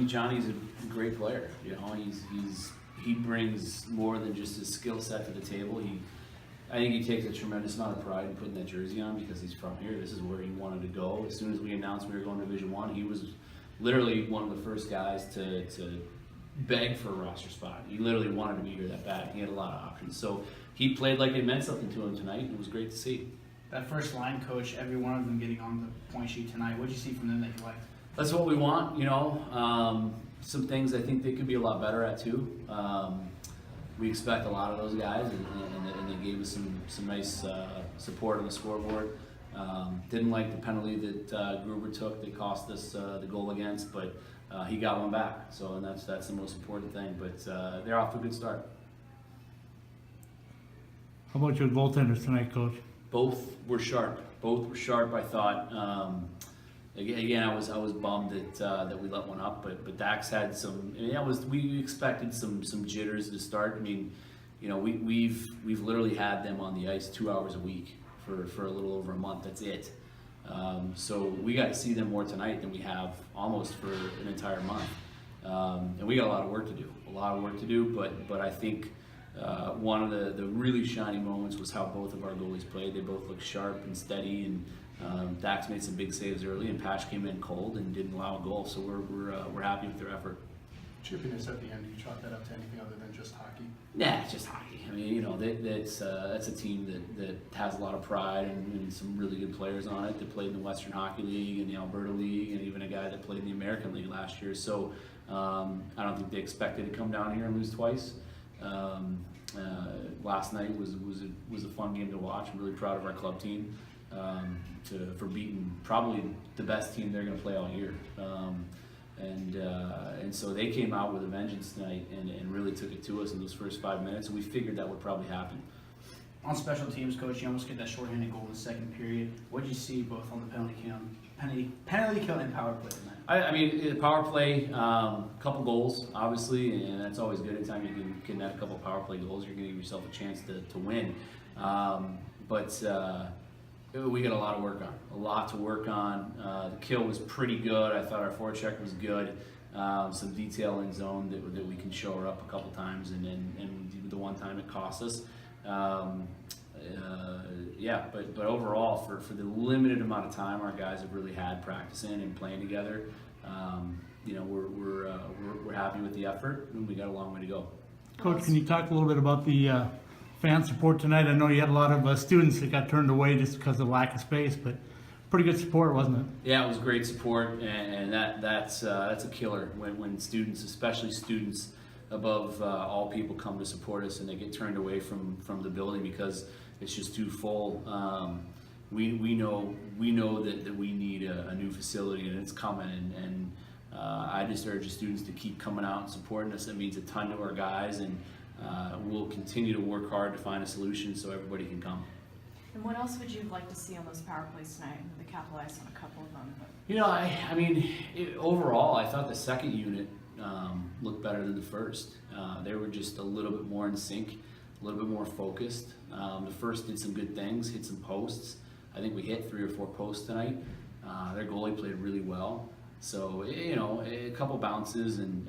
Johnny's a great player. You know, he brings more than just his skill set to the table. I think he takes a tremendous amount of pride in putting that jersey on because he's from here. This is where he wanted to go. As soon as we announced we were going to Division I, he was literally one of the first guys to beg for a roster spot. He literally wanted to be here that bad. He had a lot of options. So he played like it meant something to him tonight, and it was great to see. That first line, coach, every one of them getting on the point sheet tonight. What did you see from them that you liked? That's what we want, you know. Some things I think they could be a lot better at too. We expect a lot of those guys, and they gave us some nice support on the scoreboard. Didn't like the penalty that Gruber took that cost us the goal against, but he got one back. So, and that's the most important thing. But they're off to a good start. How about your goaltenders tonight, Coach? Both were sharp. I thought. Again, I was bummed that we let one up, but Dax had some. I mean, we expected some jitters to start. I mean, you know, we've literally had them on the ice 2 hours a week for a little over a month. That's it. So we got to see them more tonight than we have almost for an entire month, and we got a lot of work to do. But I think one of the really shining moments was how both of our goalies played. They both looked sharp and steady, and Dax made some big saves early, and Patch came in cold and didn't allow a goal. So we're happy with their effort. Chippiness at the end, do you chalk that up to anything other than just hockey? Nah, it's just hockey. I mean, you know, that's a team that has a lot of pride and some really good players on it that played in the Western Hockey League and the Alberta League, and even a guy that played in the American League last year. So I don't think they expected to come down here and lose twice. Last night was a fun game to watch. I'm really proud of our club team. for beating probably the best team they're going to play all year. And so they came out with a vengeance tonight and really took it to us in those first 5 minutes, and we figured that would probably happen. On special teams, Coach, you almost get that shorthanded goal in the second period. What did you see both on the penalty kill and power play tonight? I mean, the power play, couple goals, obviously, and that's always good. Anytime you can net a couple power play goals, you're going to give yourself a chance to win. But we got a lot to work on. The kill was pretty good. I thought our forecheck was good. Some detail in zone that we can show her up a couple times, and the one time it cost us. But overall, for the limited amount of time our guys have really had practicing and playing together, we're happy with the effort, and we got a long way to go. Coach, can you talk a little bit about the fan support tonight? I know you had a lot of students that got turned away just because of lack of space, but pretty good support, wasn't it? Yeah, it was great support, and that's a killer when students, especially students above all people, come to support us and they get turned away from the building because it's just too full. We know that we need a new facility, and it's coming, and I just urge the students to keep coming out and supporting us. It means a ton to our guys, and we'll continue to work hard to find a solution so everybody can come. And what else would you like to see on those power plays tonight? They capitalized on a couple of them. Overall, I thought the second unit looked better than the first. They were just a little bit more in sync, a little bit more focused. The first did some good things, hit some posts. I think we hit 3 or 4 posts tonight. Their goalie played really well. So a couple bounces and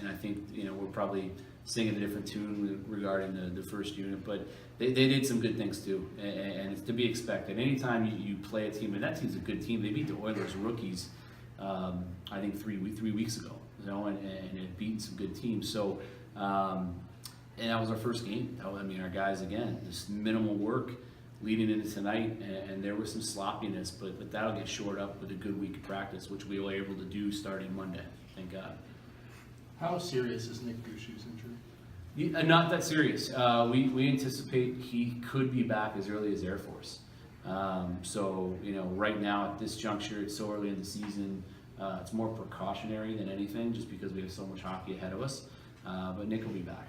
I think we're probably singing a different tune regarding the first unit, but they did some good things too, and it's to be expected. Anytime you play a team, and that team's a good team. They beat the Oilers rookies, I think 3 weeks ago, and it beaten some good teams. So, and that was our first game. Our guys, again, just minimal work leading into tonight, and there was some sloppiness, but that'll get shored up with a good week of practice, which we were able to do starting Monday. Thank God. How serious is Nick Gushue's injury? Not that serious. We anticipate he could be back as early as Air Force. Right now at this juncture, it's so early in the season. It's more precautionary than anything, just because we have so much hockey ahead of us. But Nick will be back.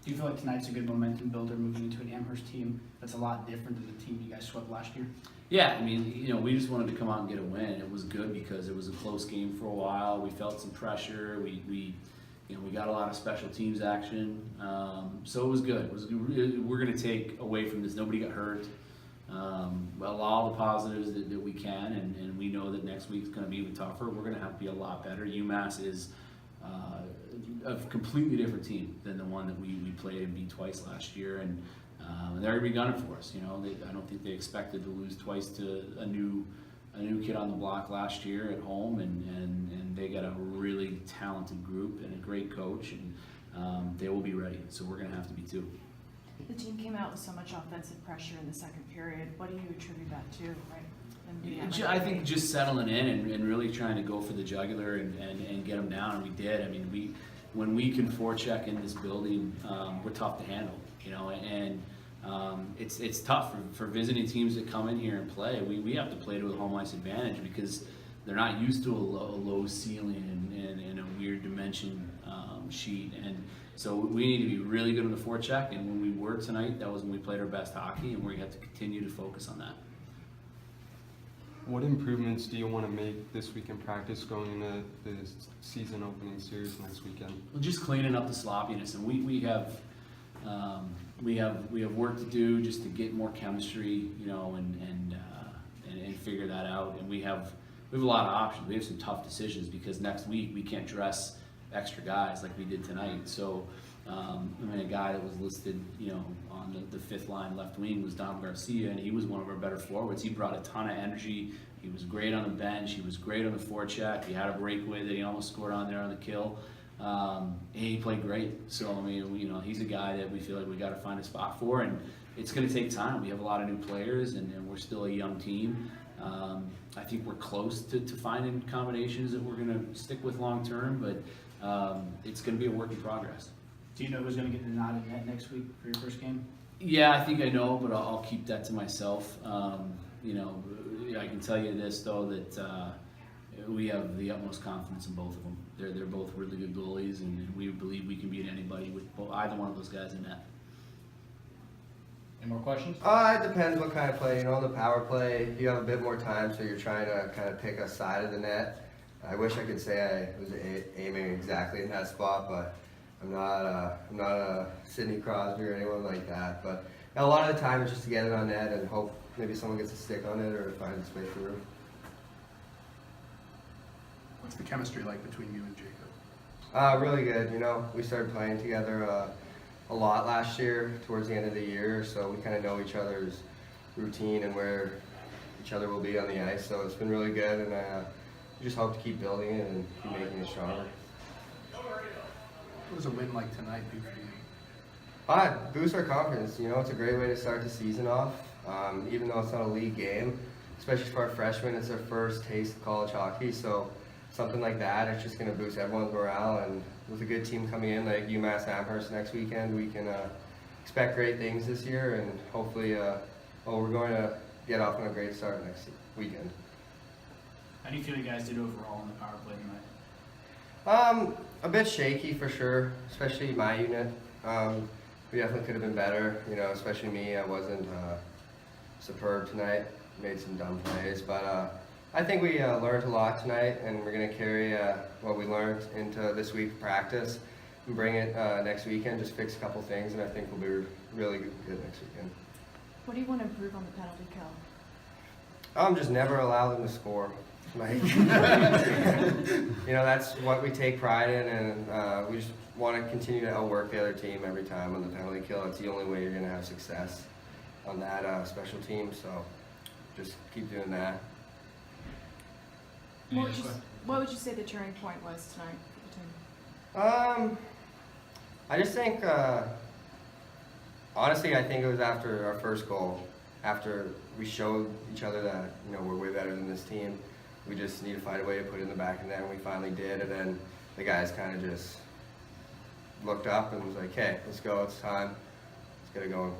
Do you feel like tonight's a good momentum builder moving into an Amherst team that's a lot different than the team you guys swept last year? Yeah, we just wanted to come out and get a win. It was good because it was a close game for a while. We felt some pressure. We got a lot of special teams action. So it was good. We're going to take away from this. Nobody got hurt. All the positives that we can, and we know that next week's going to be even tougher. We're going to have to be a lot better. UMass is a completely different team than the one that we played and beat twice last year, and they're going to be gunning for us. I don't think they expected to lose twice to a new kid on the block last year at home, and they got a really talented group and a great coach, and they will be ready. So we're going to have to be too. The team came out with so much offensive pressure in the second period. What do you attribute that to? Right? I think just settling in and really trying to go for the jugular and get them down, and we did. When we can forecheck in this building, we're tough to handle, and it's tough for visiting teams that come in here and play. We have to play to a home ice advantage because they're not used to a low ceiling and a weird dimension sheet, and so we need to be really good on the forecheck. And when we were tonight, that was when we played our best hockey, and we have to continue to focus on that. What improvements do you want to make this week in practice going into the season opening series next weekend? Well, just cleaning up the sloppiness, and we have work to do just to get more chemistry, and figure that out. And we have a lot of options. We have some tough decisions because next week we can't dress extra guys like we did tonight. So, a guy that was listed, on the 5th line left wing was Dom Garcia, and he was one of our better forwards. He brought a ton of energy. He was great on the bench. He was great on the forecheck. He had a breakaway that he almost scored on there on the kill. And he played great. So, he's a guy that we feel like we got to find a spot for, and it's going to take time. We have a lot of new players, and we're still a young team. I think we're close to finding combinations that we're going to stick with long term, but it's going to be a work in progress. Do you know who's going to get the nod in net next week for your first game? Yeah, I think I know, but I'll keep that to myself. I can tell you this though, that we have the utmost confidence in both of them. They're both really good goalies, and we believe we can beat anybody with either one of those guys in net. Any more questions? It depends what kind of play. You know, the power play, you have a bit more time, so you're trying to kind of pick a side of the net. I wish I could say I was aiming exactly in that spot, but I'm not a Sidney Crosby or anyone like that. But a lot of the time, it's just to get it on net and hope maybe someone gets a stick on it or finds its way through. What's the chemistry like between you and Jacob? Really good. You know, we started playing together a lot last year, towards the end of the year, so we kind of know each other's routine and where each other will be on the ice. So it's been really good, and we just hope to keep building it and keep making it stronger. What does a win like tonight do for you? Boost our confidence. You know, it's a great way to start the season off. Even though it's not a league game, especially for our freshmen, it's their first taste of college hockey. So something like that, it's just going to boost everyone's morale. And with a good team coming in like UMass Amherst next weekend, we can expect great things this year, and hopefully, we're going to get off on a great start next weekend. How do you feel you guys did overall in the power play tonight? A bit shaky for sure, especially my unit. We definitely could have been better, you know, especially me. I wasn't superb tonight, made some dumb plays, but I think we learned a lot tonight, and we're going to carry what we learned into this week's practice and bring it next weekend, just fix a couple things, and I think we'll be really good next weekend. What do you want to improve on the penalty kill? Just never allow them to score. Like, you know, that's what we take pride in, and we just want to continue to outwork the other team every time on the penalty kill. It's the only way you're going to have success on that special team, so just keep doing that. What would you say the turning point was tonight for the team? I just think, honestly, I think it was after our first goal, after we showed each other that, you know, we're way better than this team. We just need to find a way to put it in the back of the net, and we finally did. And then the guys kind of just looked up and was like, "Hey, let's go. It's time. Let's get it going."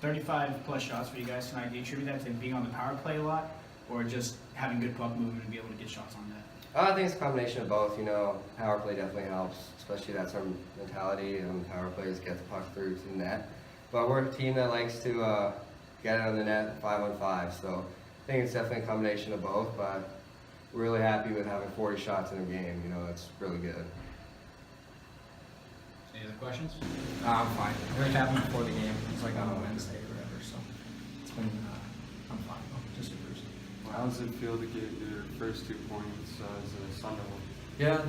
35 plus shots for you guys tonight. Do you attribute that to being on the power play a lot, or just having good puck movement and be able to get shots on net? I think it's a combination of both. You know, power play definitely helps, especially that's our mentality. Power plays get the puck through to the net. But we're a team that likes to get it on the net 5-on-5. So I think it's definitely a combination of both. But we're really happy with having 40 shots in a game. You know, that's really good. Any other questions? I'm fine. It happened before the game. It's like on a Wednesday or whatever, so it's been, I'm fine. Just a bruise. How does it feel to get your first 2 points as a Sun Devil? Yeah,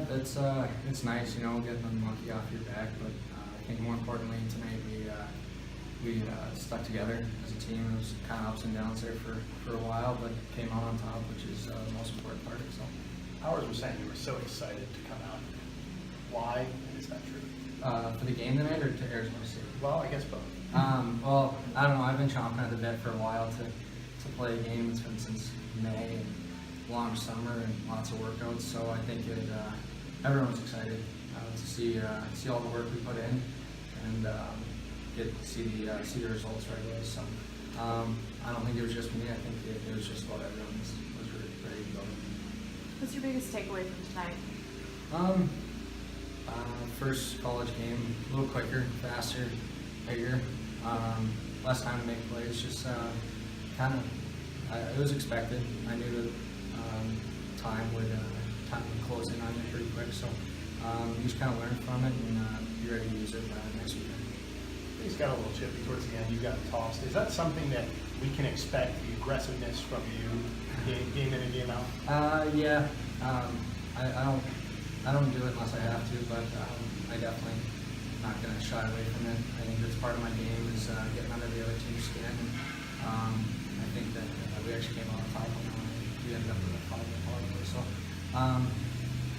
it's nice, you know, getting the monkey off your back, but I think more importantly tonight we stuck together as a team. It was kind of ups and downs there for a while, but came out on top, which is the most important part. So, Howard was saying you were so excited to come out. Why is that true? for the game tonight or to Arizona State? Well, I guess both. Well, I don't know. I've been chomping at the bit for a while to play a game. It's been since May, and long summer and lots of workouts. So I think everyone's excited to see all the work we put in and get to see the results right away. So I don't think it was just me. I think it was just about everyone was ready to go. What's your biggest takeaway from tonight? First college game, a little quicker, faster, bigger, less time to make plays. Just it was expected. I knew that time would close in on you pretty quick. So you just kind of learn from it and be ready to use it next weekend. He's got a little chippy towards the end. You got tossed. Is that something that we can expect, the aggressiveness from you, game in and game out? Yeah. I don't do it unless I have to, but I definitely not going to shy away from it. I think that's part of my game is getting under the other team's skin. And I think that we actually came out on top of them. We ended up with a power play. So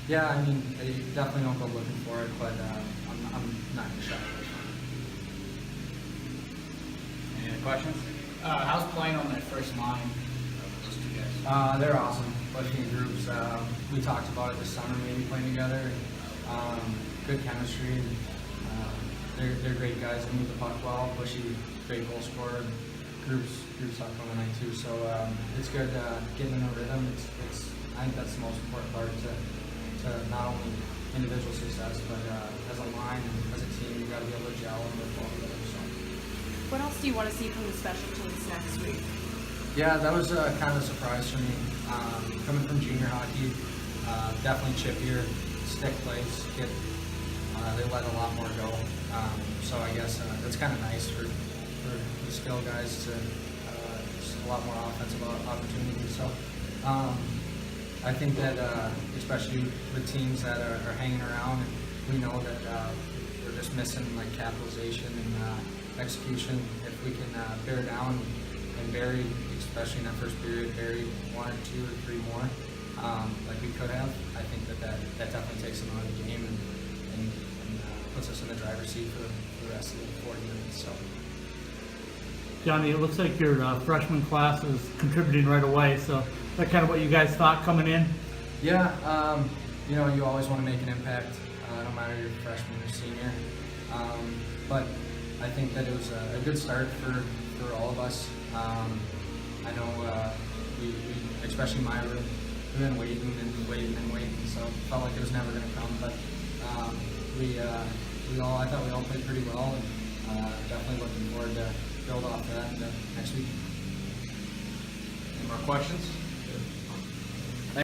yeah, I mean, they definitely don't go looking for it, but I'm not going to shy away from it. Any other questions? How's playing on that first line of those two guys? They're awesome, especially in groups. We talked about it this summer, maybe playing together. Good chemistry. they're great guys. They move the puck well. Bushy, great goal scorer. Groups talk on the night too. So it's good getting in a rhythm. I think that's the most important part to not only individual success, but as a line and as a team, you got to be able to gel and work well together. So. What else do you want to see from the special teams next week? Yeah, that was kind of a surprise for me. Coming from junior hockey, definitely chippier, stick plays, they let a lot more go. So I guess that's kind of nice for the skill guys to just a lot more offensive opportunities. So I think that especially with teams that are hanging around, and we know that we're just missing like capitalization and execution. If we can bear down and Barry, especially in that first period, Barry 1 or 2 or 3 more, like we could have. I think that definitely takes them out of the game and puts us in the driver's seat for the rest of the 40 minutes. So. Johnny, it looks like your freshman class is contributing right away, so is that kind of what you guys thought coming in? Yeah, you always want to make an impact, no matter if you're freshman or senior. But I think that it was a good start for all of us. I know we especially my room, we've been waiting and waiting and waiting, so it felt like it was never going to come. But I thought we all played pretty well, and definitely looking forward to build off that next week. Any more questions?